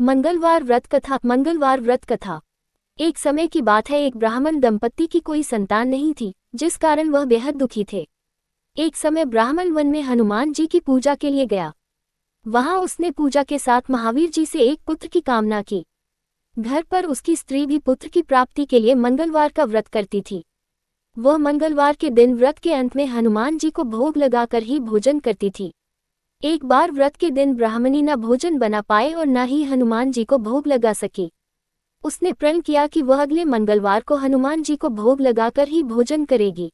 मंगलवार व्रत कथा। मंगलवार व्रत कथा। एक समय की बात है, एक ब्राह्मण दंपत्ति की कोई संतान नहीं थी, जिस कारण वह बेहद दुखी थे। एक समय ब्राह्मण वन में हनुमान जी की पूजा के लिए गया। वहां उसने पूजा के साथ महावीर जी से एक पुत्र की कामना की। घर पर उसकी स्त्री भी पुत्र की प्राप्ति के लिए मंगलवार का व्रत करती थी। वह मंगलवार के दिन व्रत के अंत में हनुमान जी को भोग लगाकर ही भोजन करती थी। एक बार व्रत के दिन ब्राह्मणी न भोजन बना पाए और न ही हनुमान जी को भोग लगा सकी। उसने प्रण किया कि वह अगले मंगलवार को हनुमान जी को भोग लगाकर ही भोजन करेगी।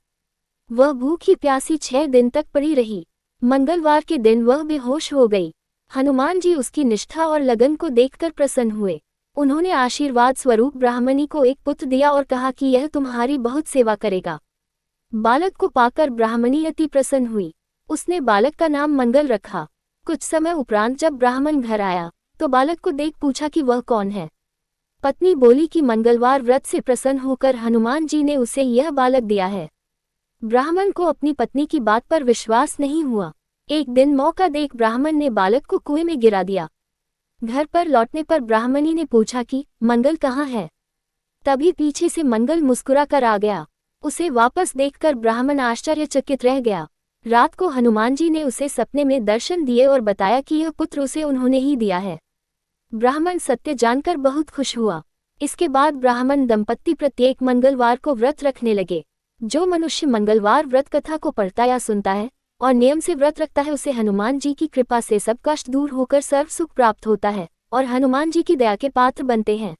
वह भूखी प्यासी 6 दिन तक पड़ी रही। मंगलवार के दिन वह बेहोश हो गई। हनुमान जी उसकी निष्ठा और लगन को देखकर प्रसन्न हुए। उन्होंने आशीर्वाद स्वरूप ब्राह्मणी को एक पुत्र दिया और कहा कि यह तुम्हारी बहुत सेवा करेगा। बालक को पाकर ब्राह्मणी अति प्रसन्न हुई। उसने बालक का नाम मंगल रखा। कुछ समय उपरांत जब ब्राह्मण घर आया तो बालक को देख पूछा कि वह कौन है। पत्नी बोली कि मंगलवार व्रत से प्रसन्न होकर हनुमान जी ने उसे यह बालक दिया है। ब्राह्मण को अपनी पत्नी की बात पर विश्वास नहीं हुआ। एक दिन मौका देख ब्राह्मण ने बालक को कुएं में गिरा दिया। घर पर लौटने पर ब्राह्मणी ने पूछा कि मंगल कहाँ है। तभी पीछे से मंगल मुस्कुरा कर आ गया। उसे वापस देखकर ब्राह्मण आश्चर्यचकित रह गया। रात को हनुमान जी ने उसे सपने में दर्शन दिए और बताया कि यह पुत्र उसे उन्होंने ही दिया है। ब्राह्मण सत्य जानकर बहुत खुश हुआ। इसके बाद ब्राह्मण दंपत्ति प्रत्येक मंगलवार को व्रत रखने लगे। जो मनुष्य मंगलवार व्रत कथा को पढ़ता या सुनता है और नियम से व्रत रखता है, उसे हनुमान जी की कृपा से सब कष्ट दूर होकर सर्व सुख प्राप्त होता है और हनुमान जी की दया के पात्र बनते हैं।